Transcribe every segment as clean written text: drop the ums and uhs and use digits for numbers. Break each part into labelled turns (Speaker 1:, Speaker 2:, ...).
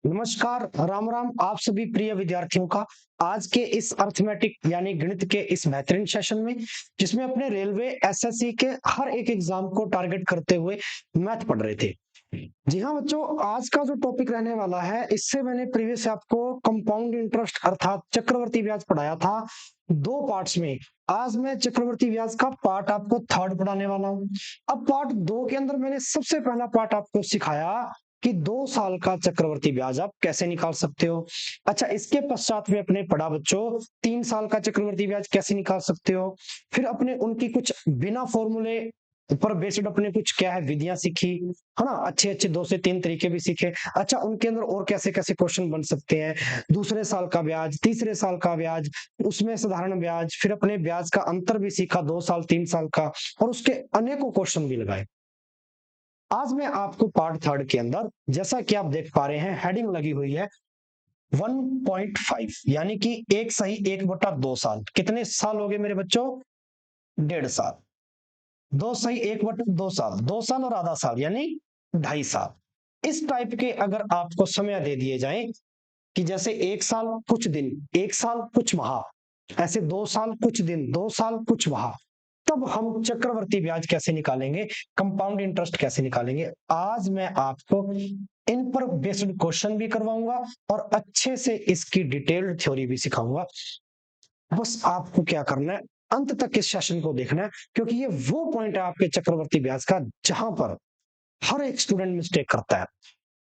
Speaker 1: नमस्कार, राम राम आप सभी प्रिय विद्यार्थियों का। आज के इस अर्थमेटिक यानी गणित के इस बेहतरीन सेशन में, जिसमें अपने रेलवे एसएससी के हर एक एग्जाम को टारगेट करते हुए मैथ पढ़ रहे थे। जी हाँ बच्चों, आज का जो टॉपिक रहने वाला है, इससे मैंने प्रीवियस आपको कंपाउंड इंटरेस्ट अर्थात चक्रवर्ती ब्याज पढ़ाया था दो पार्ट्स में। आज मैं चक्रवर्ती ब्याज का पार्ट आपको थर्ड पढ़ाने वाला हूँ। अब पार्ट दो के अंदर मैंने सबसे पहला पार्ट आपको सिखाया कि 2 साल का चक्रवर्ती ब्याज आप कैसे निकाल सकते हो। अच्छा, इसके पश्चात में अपने पढ़ा बच्चों 3 साल का चक्रवर्ती ब्याज कैसे निकाल सकते हो। फिर अपने उनकी कुछ बिना फॉर्मूले पर बेस्ड अपने कुछ क्या है विधियां सीखी, है ना। अच्छे अच्छे 2 से 3 तरीके भी सीखे। अच्छा, उनके अंदर और कैसे कैसे क्वेश्चन बन सकते हैं। दूसरे साल का ब्याज, तीसरे साल का ब्याज, उसमें साधारण ब्याज, फिर अपने ब्याज का अंतर भी सीखा 2 साल 3 साल का, और उसके अनेकों क्वेश्चन भी लगाए। आज मैं आपको पार्ट थर्ड के अंदर, जैसा कि आप देख पा रहे हैं हेडिंग लगी हुई है 1.5, यानी कि 1 सही 1/2 साल। कितने साल हो गए मेरे बच्चों? 1.5 साल। 2 सही 1/2 साल, 2 साल और आधा साल यानी 2.5 साल। इस टाइप के अगर आपको समय दे दिए जाएं कि जैसे 1 साल कुछ दिन, 1 साल कुछ माह, ऐसे 2 साल कुछ दिन, 2 साल कुछ माह, तब हम चक्रवर्ती ब्याज कैसे निकालेंगे, कंपाउंड इंटरेस्ट कैसे निकालेंगे। आज मैं आपको इन पर बेस्ड क्वेश्चन भी करवाऊंगा और अच्छे से इसकी डिटेल्ड थ्योरी भी सिखाऊंगा। बस आपको क्या करना है, अंत तक इस सेशन को देखना है, क्योंकि ये वो पॉइंट है आपके चक्रवर्ती ब्याज का जहां पर हर एक स्टूडेंट मिस्टेक करता है।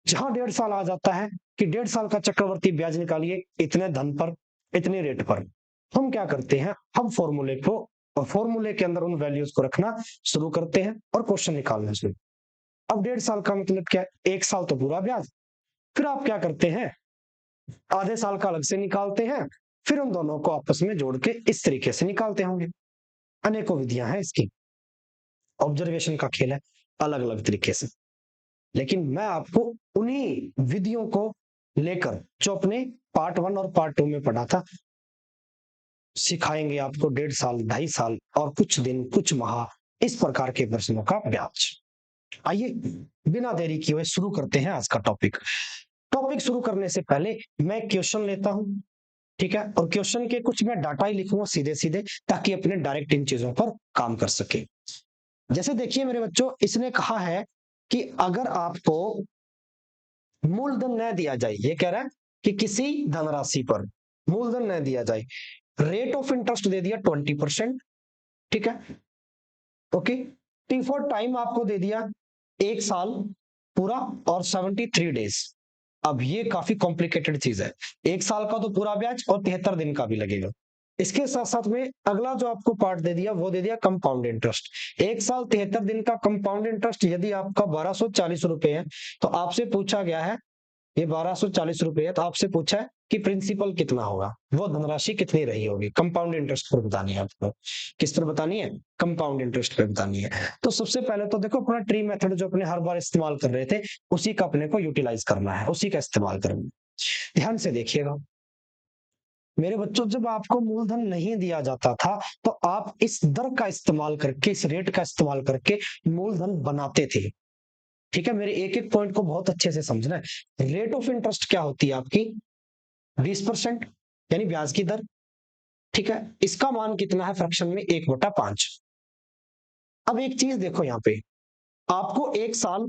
Speaker 1: जहां 1.5 साल आ जाता है कि 1.5 साल का चक्रवर्ती ब्याज निकालिए इतने धन पर, इतने रेट पर, हम क्या करते हैं, हम फॉर्मूले को और फॉर्मूले के अंदर उन वैल्यूज को रखना शुरू करते हैं और क्वेश्चन निकालना शुरू। अब 1.5 साल का मतलब क्या है? 1 साल तो पूरा ब्याज। फिर आप क्या करते हैं, आधे साल का अलग से निकालते हैं, फिर उन दोनों को आपस में जोड़ के इस तरीके से निकालते होंगे। अनेकों विधियां हैं इसकी, ऑब्जर्वेशन का खेल है, अलग अलग तरीके से। लेकिन मैं आपको उन्हीं विधियों को लेकर जो अपने पार्ट वन और पार्ट टू में पढ़ा था सिखाएंगे आपको 1.5 साल 2.5 साल और कुछ दिन कुछ माह, इस प्रकार के प्रश्नों का ब्याज। आइए बिना देरी किए हुए शुरू करते हैं आज का टॉपिक। टॉपिक शुरू करने से पहले मैं क्वेश्चन लेता हूं, ठीक है, और क्वेश्चन के कुछ मैं डाटा ही लिखूंगा सीधे सीधे, ताकि अपने डायरेक्ट इन चीजों पर काम कर सके। जैसे देखिए मेरे बच्चों, इसने कहा है कि अगर आपको मूलधन न दिया जाए, ये कह रहा है कि किसी धनराशि पर मूलधन न दिया जाए, रेट ऑफ इंटरेस्ट दे दिया 20%, ठीक है, ओके। टी फॉर टाइम आपको दे दिया 1 साल पूरा और 73 डेज। अब ये काफी कॉम्प्लिकेटेड चीज है। 1 साल का तो पूरा ब्याज और 73 दिन का भी लगेगा। इसके साथ साथ में अगला जो आपको पार्ट दे दिया वो दे दिया कंपाउंड इंटरेस्ट। 1 साल 73 दिन का कंपाउंड इंटरेस्ट यदि आपका 1240 रुपए है, तो आपसे पूछा गया है, ये 1240 रुपए है, तो आपसे पूछा है कि प्रिंसिपल कितना होगा, वो धनराशि कितनी रही होगी। कंपाउंड इंटरेस्ट पर बतानी है आपको। किस पर बतानी है? कंपाउंड इंटरेस्ट पर बतानी है। तो सबसे पहले तो देखो, अपना ट्री मेथड जो अपने हर बार इस्तेमाल कर रहे थे, उसी का अपने को यूटिलाइज करना है, उसी का इस्तेमाल करेंगे। ध्यान से देखिएगा मेरे बच्चों, जब आपको मूलधन नहीं दिया जाता था तो आप इस दर का इस्तेमाल करके, इस रेट का इस्तेमाल करके मूलधन बनाते थे। ठीक है, मेरे एक एक पॉइंट को बहुत अच्छे से समझना है। रेट ऑफ इंटरेस्ट क्या होती है आपकी? 20%, यानी ब्याज की दर। ठीक है, इसका मान कितना है फ्रैक्शन में? 1/5। अब एक चीज देखो यहाँ पे, आपको 1 साल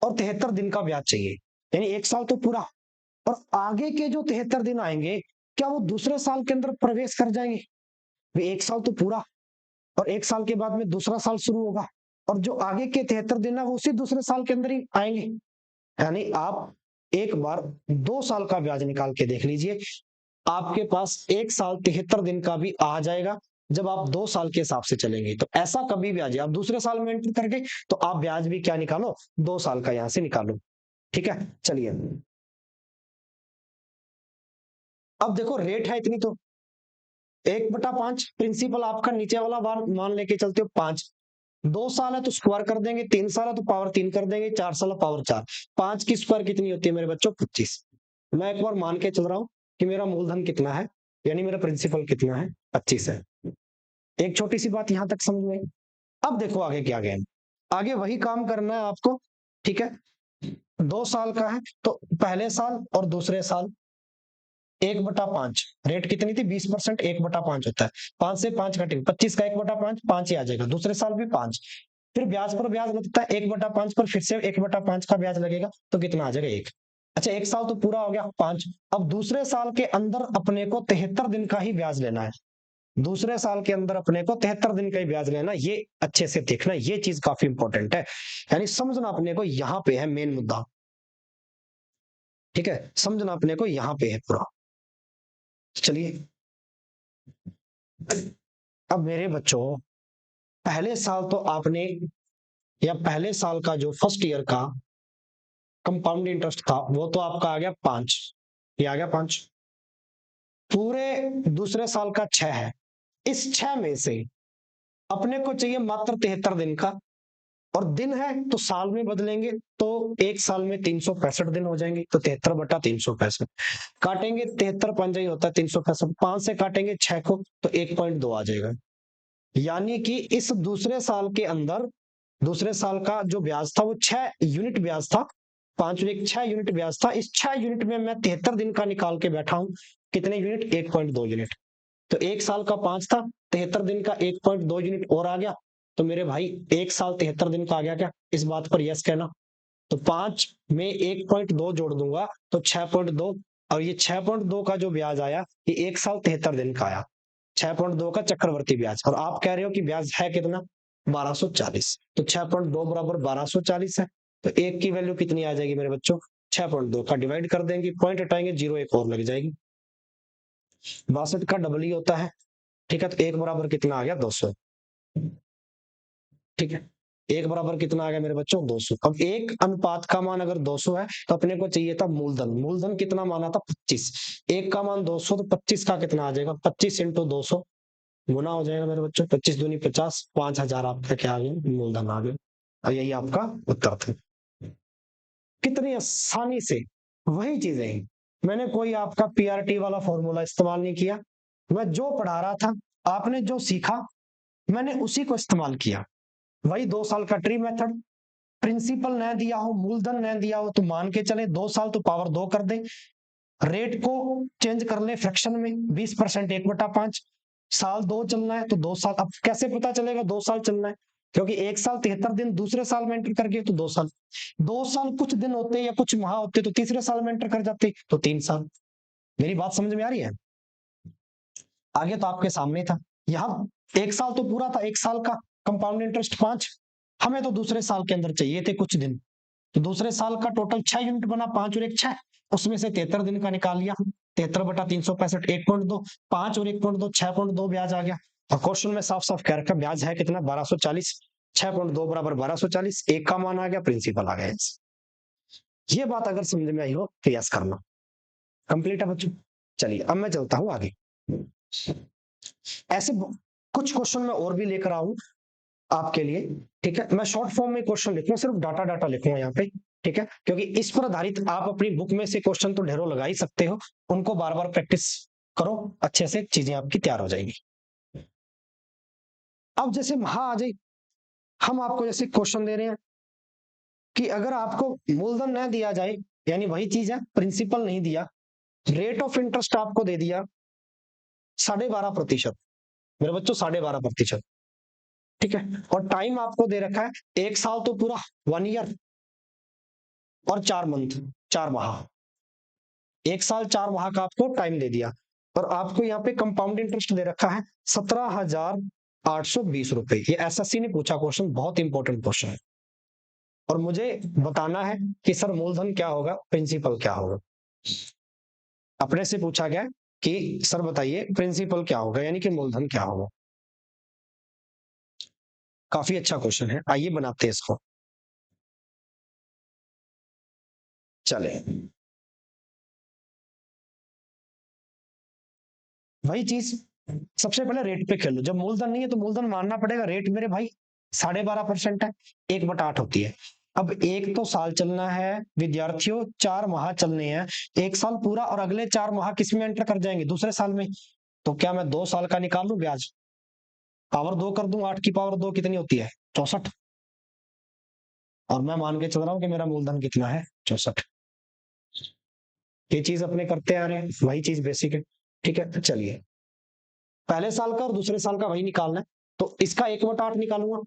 Speaker 1: और 73 दिन का ब्याज चाहिए, यानी 1 साल तो पूरा, और आगे के जो 73 दिन आएंगे, क्या वो दूसरे साल के अंदर प्रवेश कर जाएंगे? 1 साल तो पूरा और 1 साल के बाद में दूसरा साल शुरू होगा, और जो आगे के 73 दिन है वो उसी दूसरे साल के अंदर ही आएंगे। यानी आप एक बार 2 साल का ब्याज निकाल के देख लीजिए, आपके पास 1 साल 73 दिन का भी आ जाएगा। जब आप 2 साल के हिसाब से चलेंगे तो ऐसा कभी भी आ जाए, आप दूसरे साल में एंटर करके तो आप ब्याज भी क्या निकालो, 2 साल का यहां से निकालो। ठीक है, चलिए अब देखो, रेट है इतनी तो 1/5, प्रिंसिपल आपका नीचे वाला मान लेके चलते हो 5। 2 साल है तो स्क्वायर कर देंगे, 3 साल है तो पावर 3 कर देंगे, 4 साल है पावर 4। 5 की स्क्वायर कितनी होती है मेरे बच्चों? 25। मैं एक बार मान के चल रहा हूं कि मेरा मूलधन कितना है, यानी मेरा प्रिंसिपल कितना है? 25 है। एक छोटी सी बात यहां तक समझ में आई। अब देखो आगे क्या गया, आगे वही काम करना है आपको। ठीक है, 2 साल का है तो पहले साल और दूसरे साल 1/5 रेट कितनी थी 20%, 1/5 होता है। 5 से 5 घटेगा, 25 का 1/5 5 ही आ जाएगा। दूसरे साल भी 5। फिर ब्याज पर ब्याज लगता है 1/5 पर, फिर से 1/5 का ब्याज लगेगा, तो कितना आ जाएगा 1। अच्छा, एक साल तो पूरा हो गया 5। अब दूसरे साल के अंदर अपने को 73 दिन का ही ब्याज लेना है। दूसरे साल के अंदर अपने को 73 दिन का ही ब्याज लेना, ये अच्छे से देखना, ये चीज काफी इंपॉर्टेंट है। यानी समझना अपने को यहाँ पे है मेन मुद्दा। ठीक है, समझना अपने को यहाँ पे है पूरा। चलिए, अब मेरे बच्चों, पहले साल तो आपने, या पहले साल का जो फर्स्ट ईयर का कंपाउंड इंटरेस्ट था वो तो आपका आ गया 5। ये आ गया 5। पूरे दूसरे साल का 6 है। इस 6 में से अपने को चाहिए मात्र 73 दिन का, और दिन है तो साल में बदलेंगे, तो एक साल में 365 दिन हो जाएंगे, तो 73/365 काटेंगे, 73 पंजा ही होता है 365, 5 से काटेंगे 6 को तो 1.2 आ जाएगा। यानी कि इस दूसरे साल के अंदर, दूसरे साल का जो ब्याज था वो 6 यूनिट ब्याज था। 5 और 1 6 यूनिट ब्याज था। इस 6 यूनिट में मैं 73 दिन का निकाल के बैठा हूं। कितने यूनिट? 1.2 यूनिट। तो एक साल का 5 था, 73 दिन का 1.2 यूनिट और आ गया। तो मेरे भाई एक साल 73 दिन का आ गया क्या? इस बात पर यस कहना। तो 5 में 1.2 जोड़ दूंगा तो 6.2, और ये 6.2 का जो ब्याज आया ये एक साल 73 दिन का आया। 6.2 का चक्रवर्ती ब्याज, और आप कह रहे हो कि ब्याज है कितना? 1240। तो 6.2 बराबर 1240 है। तो एक की वैल्यू कितनी आ जाएगी मेरे बच्चों? 6.2 का डिवाइड कर देंगे, पॉइंट हटाएंगे, जीरो एक और लग जाएगी। 62 का डबल ही होता है। ठीक है, तो एक बराबर कितना आ गया? 200। ठीक है, एक बराबर कितना आ गया मेरे बच्चों? 200। अब एक अनुपात का मान अगर 200 है तो अपने को चाहिए था मूलधन। मूलधन कितना माना था? 25। एक का मान 200, तो 25 का कितना आ जाएगा? 25 इंटू 200 गुना हो जाएगा मेरे बच्चों। 25 दूनी 50, 5000 आपका क्या आ गया? मूलधन आ गया। और यही आपका उत्तर था। कितनी आसानी से वही चीजें, मैंने कोई आपका पीआरटी वाला फॉर्मूला इस्तेमाल नहीं किया। मैं जो पढ़ा रहा था, आपने जो सीखा, मैंने उसी को इस्तेमाल किया। वही 2 साल का ट्री मेथड। प्रिंसिपल न दिया हो, मूलधन न दिया हो, तो मान के चले 2 साल तो पावर 2 कर दे। रेट को चेंज कर ले फ्रैक्शन में, 20% 1/5। साल 2 चलना है तो 2 साल। अब कैसे पता चलेगा 2 साल चलना है? क्योंकि एक साल 73 दिन दूसरे साल में एंटर कर गए तो 2 साल। 2 साल कुछ दिन होते या कुछ माह होते तो तीसरे साल में एंटर कर जाते तो 3 साल। मेरी बात समझ में आ रही है? आगे तो आपके सामने था। यहाँ एक साल तो पूरा था, एक साल का कंपाउंड इंटरेस्ट 5। हमें तो दूसरे साल के अंदर चाहिए थे कुछ दिन, तो दूसरे साल का टोटल 6 यूनिट बना, 5 और 1 6। उसमें से 73 दिन का निकाल लिया, 73/365 1.2, 5 और 1.2 6.2 ब्याज आ गया। और क्वेश्चन में साफ साफ कह रखा ब्याज है कितना? 1240। 6.2 बराबर 1240, एक का मान आ गया, प्रिंसिपल आ गया। ये बात अगर समझ में आई हो तो यस करना। कंप्लीट है बच्चों? चलिए अब मैं चलता हूं आगे। ऐसे कुछ क्वेश्चन मैं और भी लेकर आऊं आपके लिए। ठीक है, मैं शॉर्ट फॉर्म में क्वेश्चन लिखूंगा, सिर्फ डाटा डाटा लिखूंगा यहाँ पे। ठीक है, क्योंकि इस पर आधारित आप अपनी बुक में से क्वेश्चन तो ढेरों लगा ही सकते हो, उनको बार बार प्रैक्टिस करो, अच्छे से चीजें आपकी तैयार हो जाएगी। अब जैसे वहां आ जाए, हम आपको जैसे क्वेश्चन दे रहे हैं कि अगर आपको मूलधन न दिया जाए, यानी वही चीज है, प्रिंसिपल नहीं दिया, रेट ऑफ इंटरेस्ट आपको दे दिया 12.5%। मेरे बच्चों 12.5%। ठीक है, और टाइम आपको दे रखा है एक साल तो पूरा, 1 ईयर और 4 मंथ, 4 माह। एक साल 4 माह का आपको टाइम दे दिया, और आपको यहाँ पे कंपाउंड इंटरेस्ट दे रखा है 17,820 रुपए। ये एसएससी ने पूछा क्वेश्चन, बहुत इंपॉर्टेंट क्वेश्चन है। और मुझे बताना है कि सर मूलधन क्या होगा, प्रिंसिपल क्या होगा। अपने से पूछा गया कि सर बताइए प्रिंसिपल क्या होगा, यानी कि मूलधन क्या होगा। काफी अच्छा क्वेश्चन है, आइए बनाते हैं इसको। चले, वही चीज, सबसे पहले रेट पे खेलो। जब मूलधन नहीं है तो मूलधन मानना पड़ेगा। रेट मेरे भाई 12.5% है, 1/8 होती है। अब एक तो साल चलना है विद्यार्थियों, 4 माह चलने हैं, एक साल पूरा, और अगले 4 माह किस में एंटर कर जाएंगे? दूसरे साल में। तो क्या मैं 2 साल का निकाल लूं ब्याज? पावर 2 कर दूं, 8 की पावर 2 कितनी होती है? 64। और मैं मान के चल रहा हूं कि मेरा मूलधन कितना है? 64। ये चीज अपने करते आ रहे हैं, वही चीज बेसिक है। ठीक है, तो चलिए पहले साल का और दूसरे साल का वही निकालना है। तो इसका 1/8 निकालूंगा,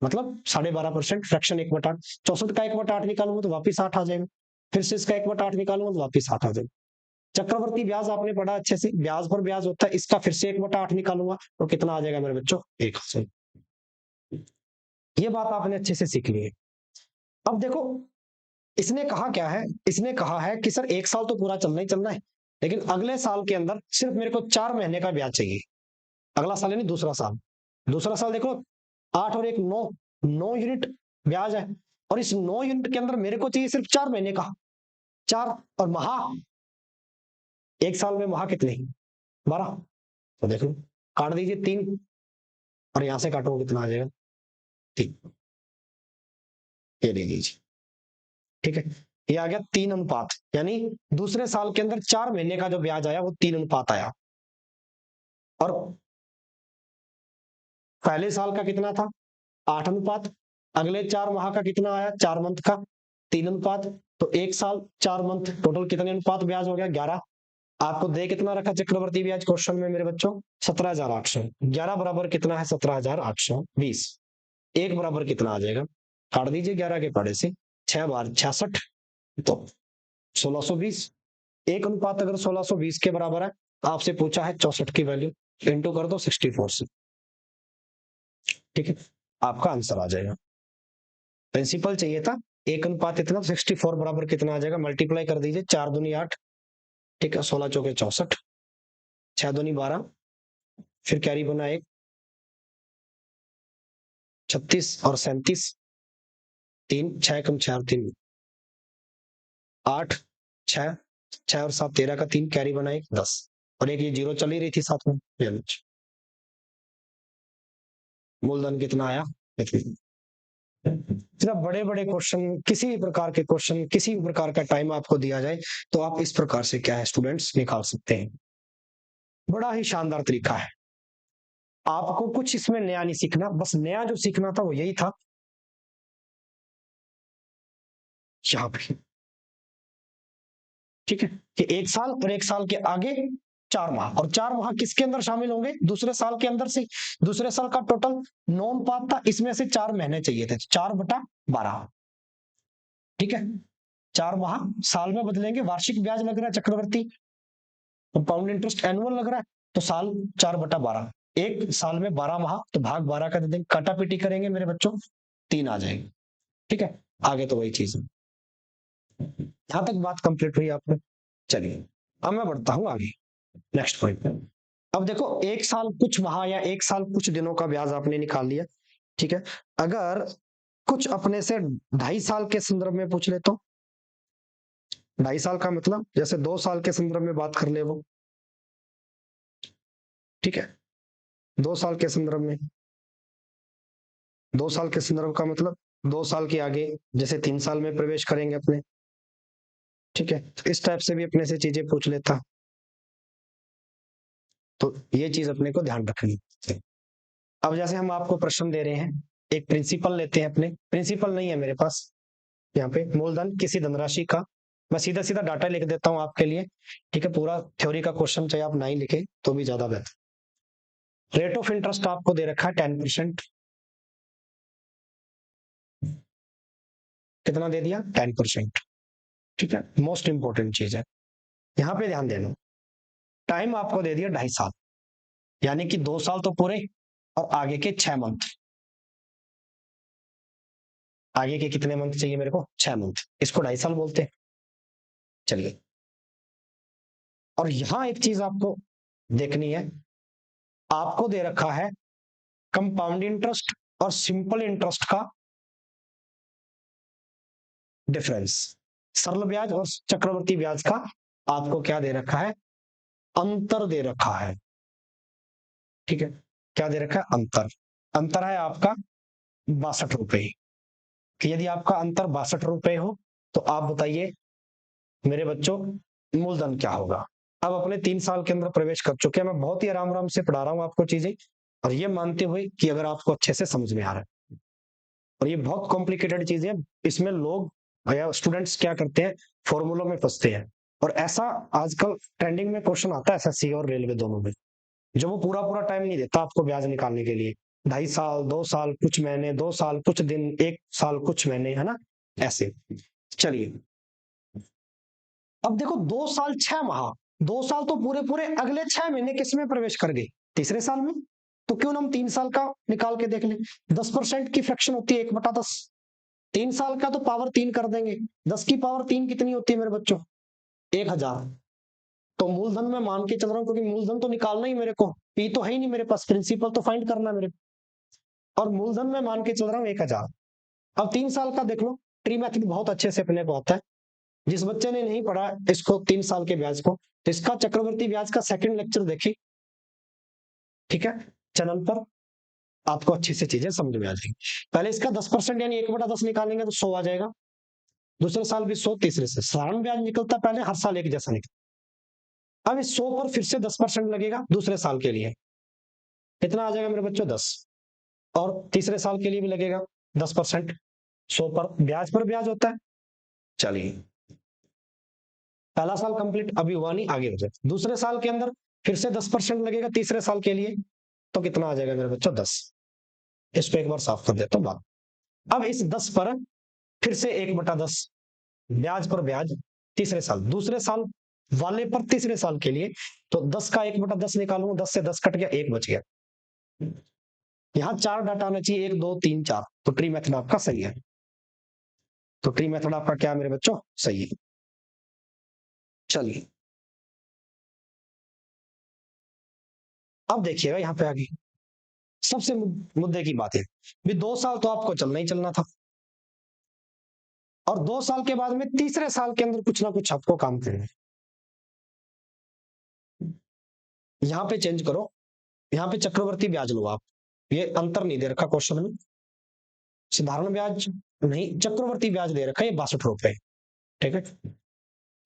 Speaker 1: मतलब 12.5%, फ्रैक्शन 1/8। 64 का 1/8 निकालूंगा तो वापिस 8 आ जाएगा। फिर से इसका 1/8 निकालूंगा तो वापिस 8 आ जाएगा। चक्रवर्ती ब्याज आपने पढ़ा अच्छे से, ब्याज पर ब्याज होता है। इसका फिर से 1/8 निकालूंगा तो कितना आ जाएगा मेरे बच्चों, 1। ये बात आपने अच्छे से सीख ली है। अब देखो, इसने कहा क्या है, इसने कहा है कि सर 1 साल तो पूरा चलना ही चलना है, लेकिन अगले साल के अंदर सिर्फ मेरे को 4 महीने का ब्याज चाहिए। अगला साल यानी दूसरा साल। दूसरा साल देखो, 8 और 1 9, 9 यूनिट ब्याज है, और इस 9 यूनिट के अंदर मेरे को चाहिए सिर्फ 4 महीने का। 4 और माह, 1 साल में माह कितने, 12। तो देखो, काट दीजिए 3, और यहां से काटो कितना आ जाएगा, 3। ये ले लीजिए। ठीक है, ये आ गया 3 अनुपात, यानी दूसरे साल के अंदर 4 महीने का जो ब्याज आया वो 3 अनुपात आया। और पहले साल का कितना था, 8 अनुपात। अगले 4 माह का कितना आया, 4 मंथ का, 3 अनुपात। तो 1 साल 4 मंथ, टोटल कितने अनुपात ब्याज हो गया, 11। आपको दे कितना रखा चक्रवर्ती ब्याज क्वेश्चन में मेरे बच्चों, 17,800। 11 बराबर कितना है, 17,820। 1 बराबर कितना आ जाएगा, काट दीजिए 11 के पड़े से, 6 बार 66, तो 1620। 1 अनुपात अगर 1620 के बराबर है, तो आपसे पूछा है 64 की वैल्यू, इंटू कर दो 64 से। ठीक है, आपका आंसर आ जाएगा। प्रिंसिपल चाहिए था, 1 अनुपात इतना, 64 बराबर कितना आ जाएगा, मल्टीप्लाई कर दीजिए, 4 दूनी 8, ठीक है, 16 चौके 64, 6 दूनी 12, फिर कैरी बना 1, 36 और 37, 3, 6 कम 4 3, 8, 6, 6 और 7 13 का 3, कैरी बना 1 10, और एक ये जीरो चली रही थी साथ में। मूलधन कितना आया, इतना बड़े बड़े क्वेश्चन, किसी भी प्रकार के क्वेश्चन, किसी भी प्रकार का टाइम आपको दिया जाए, तो आप इस प्रकार से क्या है स्टूडेंट्स निकाल सकते हैं। बड़ा ही शानदार तरीका है। आपको कुछ इसमें नया नहीं सीखना, बस नया जो सीखना था वो यही था, यहाँ पे। ठीक है, कि 1 साल और 1 साल के आगे 4 माह, और 4 माह किसके अंदर शामिल होंगे, दूसरे साल के अंदर से। दूसरे साल का टोटल 9 अनुपात था, इसमें से 4 महीने चाहिए थे, 4/12। ठीक है, 4 माह साल में बदलेंगे, वार्षिक ब्याज लग रहा है चक्रवर्ती, कंपाउंड इंटरेस्ट एनुअल लग रहा है, तो साल 4/12। 1 साल में 12 माह, तो भाग 12 का दे देंगे, काटा पीटी करेंगे मेरे बच्चों, 3 आ जाएंगे। ठीक है, आगे तो वही चीज है। यहां तक बात कंप्लीट हुई आपने, चलिए अब मैं बढ़ता हूं आगे नेक्स्ट पॉइंट पे। अब देखो, 1 साल कुछ माह या 1 साल कुछ दिनों का ब्याज आपने निकाल लिया। ठीक है, अगर कुछ अपने से 2.5 साल के संदर्भ में पूछ ले, तो 2.5 साल का मतलब जैसे 2 साल के संदर्भ में बात कर ले वो। ठीक है, 2 साल के संदर्भ में, 2 साल के संदर्भ का मतलब 2 साल के आगे, जैसे 3 साल में प्रवेश करेंगे अपने। ठीक है, तो इस टाइप से भी अपने से चीजें पूछ लेता, तो ये चीज अपने को ध्यान रखनी है। अब जैसे हम आपको प्रश्न दे रहे हैं, एक प्रिंसिपल लेते हैं, अपने प्रिंसिपल नहीं है मेरे पास यहाँ पे, मूलधन किसी धनराशि का, मैं सीधा सीधा डाटा लिख देता हूं आपके लिए। ठीक है, पूरा थ्योरी का क्वेश्चन चाहे आप नहीं लिखे तो भी ज्यादा बेहतर। रेट ऑफ इंटरेस्ट आपको दे रखा है 10%। कितना दे दिया, 10%। ठीक है, मोस्ट इंपॉर्टेंट चीज है, यहाँ पे ध्यान देना। टाइम आपको दे दिया 2.5 साल, यानी कि 2 साल तो पूरे, और आगे के 6 मंथ। आगे के कितने मंथ चाहिए मेरे को, 6 मंथ, इसको 2.5 साल बोलते हैं। चलिए, और यहां एक चीज आपको देखनी है, आपको दे रखा है कंपाउंड इंटरेस्ट और सिंपल इंटरेस्ट का डिफरेंस। सरल ब्याज और चक्रवर्ती ब्याज का आपको क्या दे रखा है, अंतर दे रखा है। ठीक है, क्या दे रखा है, अंतर। अंतर है आपका 62 रुपए, कि यदि आपका अंतर 62 रुपए हो, तो आप बताइए मेरे बच्चों मूलधन क्या होगा। अब अपने 3 साल के अंदर प्रवेश कर चुके हैं, मैं बहुत ही आराम आराम से पढ़ा रहा हूं आपको चीजें, और ये मानते हुए कि अगर आपको अच्छे से समझ में आ रहा है, और ये बहुत कॉम्प्लिकेटेड चीज है, इसमें लोग या स्टूडेंट्स क्या करते हैं, फॉर्मूलों में फंसते हैं। और ऐसा आजकल ट्रेंडिंग में क्वेश्चन आता है एसएससी और रेलवे दोनों में, जो वो पूरा पूरा टाइम नहीं देता आपको ब्याज निकालने के लिए, 2.5 साल 2 साल कुछ महीने, 2 साल कुछ दिन, 1 साल कुछ महीने, है ना, ऐसे। चलिए अब देखो 2 साल 6 माह, 2 साल तो पूरे पूरे, अगले 6 महीने किसमें प्रवेश कर गए, तीसरे साल में। तो क्यों ना हम 3 साल का निकाल के देख लें। 10% की फ्रैक्शन होती है 1/10, 3 साल का तो पावर 3 कर देंगे, 10 की पावर 3 कितनी होती है मेरे बच्चों, 1000। तो मूलधन में मान के चल रहा हूँ, क्योंकि मूलधन तो निकालना ही मेरे को, पी तो है ही नहीं मेरे पास, प्रिंसिपल तो फाइंड करना मेरे, और मूलधन में मान के चल रहा हूँ 1000। अब 3 साल का देख लो, ट्री मेथड बहुत अच्छे से अपने को आता है। जिस बच्चे ने नहीं पढ़ा इसको 3 साल के ब्याज को, तो इसका चक्रवर्ती ब्याज का सेकंड लेक्चर देखिए, ठीक है, चैनल पर, आपको अच्छी से चीजें समझ में आ जाएंगी। पहले इसका 10% यानी 1/10 निकालेंगे तो 100 आ जाएगा, दूसरे साल भी 100, तीसरे से साधारण ब्याज निकलता पहले, हर साल एक जैसा निकलता। अब इस 100 पर फिर से 10% लगेगा दूसरे साल के लिए, कितना आ जाएगा मेरे बच्चों, 10। और तीसरे साल के लिए भी लगेगा 10%, 100 पर ब्याज होता है। चलिए पहला साल कंप्लीट, अभी हुआ नहीं, आगे हो जाए। दूसरे साल के अंदर फिर से 10% लगेगा तीसरे साल के लिए, तो कितना आ जाएगा मेरे बच्चों, 10। इसको एक बार साफ कर देता हूं बात। अब इस 10 पर फिर से 1/10 ब्याज पर ब्याज, तीसरे साल, दूसरे साल वाले पर तीसरे साल के लिए, तो 10 का 1/10 निकालूंगा, 10 से 10 कट गया, 1 बच गया। यहाँ 4 डाटा आना चाहिए, 1 2 3 4, तो ट्री मेथड आपका सही है। तो ट्री मेथड आपका क्या है मेरे बच्चों, सही है। चलिए अब देखिएगा यहाँ पे आगे सबसे मुद्दे की बात है, भी 2 साल तो आपको चलना ही चलना था, और 2 साल के बाद में तीसरे साल के अंदर कुछ ना कुछ आपको काम करना है। यहाँ पे चेंज करो, यहाँ पे चक्रवर्ती ब्याज लो आप, ये अंतर नहीं दे रखा क्वेश्चन में, साधारण ब्याज नहीं, चक्रवर्ती ब्याज दे रखा है 62 रुपए, ठीक है,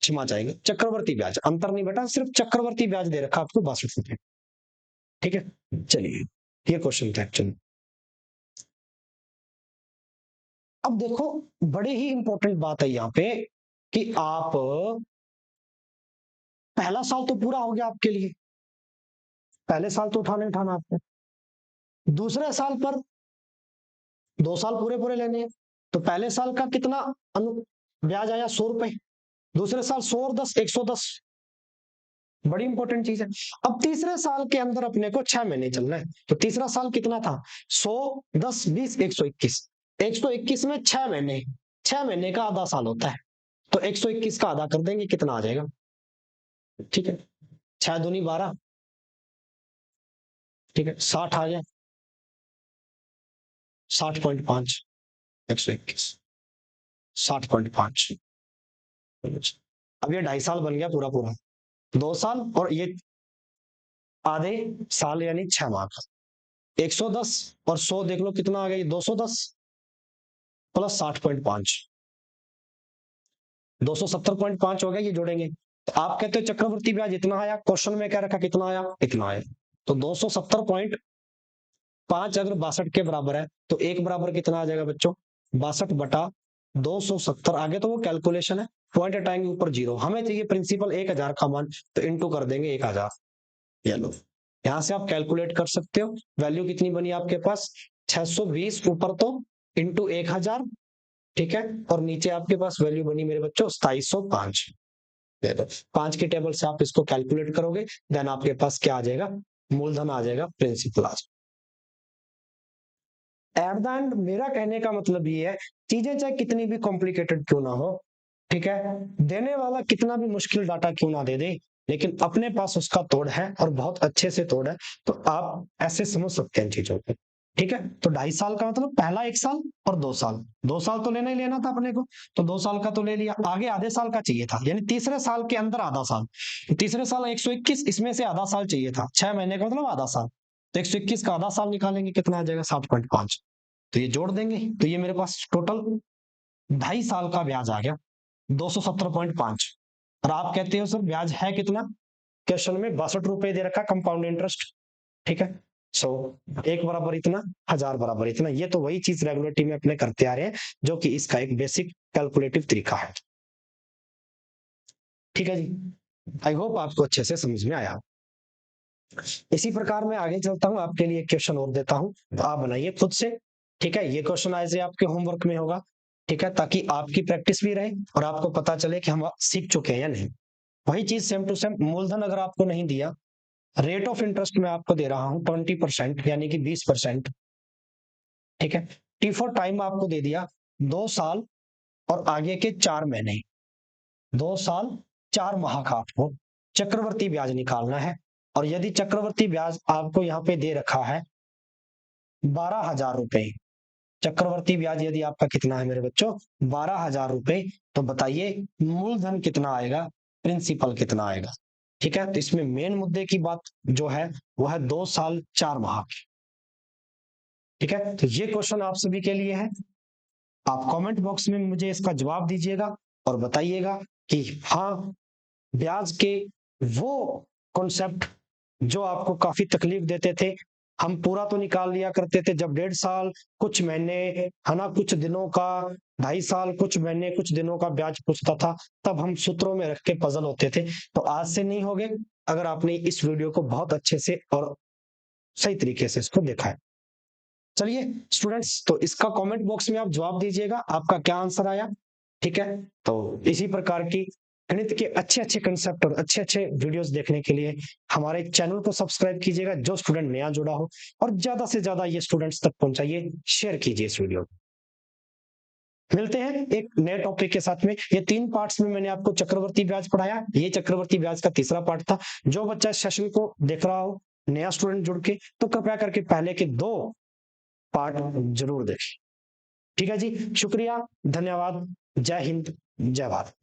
Speaker 1: क्षमा चाहेंगे, चक्रवर्ती ब्याज, अंतर नहीं बेटा, सिर्फ चक्रवर्ती ब्याज दे रखा आपको 62 रुपए, ठीक है। चलिए ये क्वेश्चन था एक्चुअली। अब देखो बड़े ही इंपॉर्टेंट बात है यहाँ पे, कि आप, पहला साल तो पूरा हो गया आपके लिए, पहले साल तो उठाना ही उठाना आपको, दूसरे साल पर 2 साल पूरे पूरे लेने हैं, तो पहले साल का कितना ब्याज आया, 100 रुपए, दूसरे साल 100 और 10, 110, बड़ी इंपॉर्टेंट चीज है। अब तीसरे साल के अंदर अपने को 6 महीने चलना है, तो तीसरा साल कितना था, 100 10 20 121, 121 में 6 महीने, 6 महीने का आधा साल होता है, तो 121 का आधा कर देंगे, कितना आ जाएगा, ठीक है, 6 दूनी 12, ठीक है, 60 आ जाए, 60.5, 121, 60.5, अब ये 2.5 साल बन गया पूरा पूरा, 2 साल और ये आधे साल यानी 6 माह का, 110 और 100 देख लो कितना आ गया, 210 प्लस 60.5, 270.5 हो गया, ये जोड़ेंगे, तो आप कहते हो चक्रवर्ती ब्याज इतना आया, क्वेश्चन में क्या रखा, कितना आया, इतना आया, तो 270.5 अगर 62 के बराबर है, तो एक बराबर कितना आ जाएगा बच्चों, 62/270, आगे तो वो कैलकुलेशन है, पॉइंट हटाएंगे ऊपर 0, हमें चाहिए प्रिंसिपल 1000 का मान, तो इंटू कर देंगे 1000, ये लो, यहां से आप कैलकुलेट कर सकते हो, वैल्यू कितनी बनी आपके पास, 620 ऊपर तो इंटू 1000, ठीक है, और नीचे आपके पास वैल्यू बनी मेरे बच्चों 2705, 5 के टेबल से आप इसको कैलकुलेट करोगे, देन आपके पास क्या आ जाएगा, मूलधन आ जाएगा, प्रिंसिपल आ जाएगा। एट द एंड मेरा कहने का मतलब ये है, चीजें चाहे कितनी भी कॉम्प्लिकेटेड क्यों ना हो, ठीक है, देने वाला कितना भी मुश्किल डाटा क्यों ना दे दे, लेकिन अपने पास उसका तोड़ है और बहुत अच्छे से तोड़ है, तो आप ऐसे समझ सकते हैं चीजों को, ठीक है। तो 2.5 साल का मतलब पहला 1 साल और 2 साल, 2 साल तो लेना ही लेना था अपने को, तो 2 साल का तो ले लिया, आगे आधे साल का चाहिए था, यानी तीसरे साल के अंदर आधा साल, तो तीसरे साल 121, इसमें से आधा साल चाहिए था, 6 महीने का मतलब आधा साल, तो 121 का आधा साल निकालेंगे, कितना आ जाएगा, 7.5, तो ये जोड़ देंगे, तो ये मेरे पास टोटल 2.5 साल का ब्याज आ गया 270.5, और आप कहते हो सर ब्याज है कितना, क्वेश्चन में 62 रुपए दे रखा कंपाउंड इंटरेस्ट, ठीक है, सो 1 बराबर इतना, 1000 बराबर इतना, ये तो वही चीज रेगुलेटरी में अपने करते आ रहे हैं, जो कि इसका एक बेसिक कैलकुलेटिव तरीका है। ठीक है जी, आई होप आपको अच्छे से समझ में आया। इसी प्रकार मैं आगे चलता हूँ, आपके लिए क्वेश्चन और देता हूँ, तो आप बनाइए खुद से। ठीक है, ये क्वेश्चन ऐसे आपके होमवर्क में होगा। ठीक है, ताकि आपकी प्रैक्टिस भी रहे और आपको पता चले कि हम सीख चुके हैं या नहीं। वही चीज सेम टू सेम, मूलधन अगर आपको नहीं दिया, रेट ऑफ इंटरेस्ट मैं आपको दे रहा हूं 20%, यानी कि 20%। ठीक है, टी फॉर टाइम आपको दे दिया 2 साल और आगे के 4 महीने, 2 साल 4 माह का आपको चक्रवर्ती ब्याज निकालना है। और यदि चक्रवर्ती ब्याज आपको यहाँ पे दे रखा है 12,000 रुपए, चक्रवर्ती ब्याज यदि आपका कितना है मेरे बच्चों, 12,000 रुपए, तो बताइए मूलधन कितना आएगा, प्रिंसिपल कितना आएगा। ठीक है, तो इसमें मेन मुद्दे की बात जो है वो है 2 साल 4 माह की। ठीक है, तो ये क्वेश्चन आप सभी के लिए है। आप कमेंट बॉक्स में मुझे इसका जवाब दीजिएगा और बताइएगा कि हाँ, ब्याज के वो कॉन्सेप्ट जो आपको काफी तकलीफ देते थे, हम पूरा तो निकाल लिया करते थे जब 1.5 साल कुछ महीने, है ना, कुछ दिनों का, 2.5 साल कुछ महीने कुछ दिनों का ब्याज पूछता था, तब हम सूत्रों में रख के पजल होते थे। तो आज से नहीं होगे, अगर आपने इस वीडियो को बहुत अच्छे से और सही तरीके से इसको देखा है। चलिए स्टूडेंट्स, तो इसका कमेंट बॉक्स में आप जवाब दीजिएगा, आपका क्या आंसर आया। ठीक है, तो इसी प्रकार की गणित के अच्छे अच्छे कंसेप्ट और अच्छे अच्छे वीडियोस देखने के लिए हमारे चैनल को सब्सक्राइब कीजिएगा, जो स्टूडेंट नया जुड़ा हो, और ज्यादा से ज्यादा ये स्टूडेंट्स तक पहुंचाइए, शेयर कीजिए इस वीडियो को। मिलते हैं एक नए टॉपिक के साथ में। ये 3 पार्ट्स में मैंने आपको चक्रवर्ती ब्याज पढ़ाया, ये चक्रवर्ती ब्याज का तीसरा पार्ट था। जो बच्चा इस सेशन को देख रहा हो, नया स्टूडेंट जुड़ के, तो कृपया करके पहले के 2 पार्ट जरूर देखें। ठीक है जी, शुक्रिया, धन्यवाद, जय हिंद, जय भारत।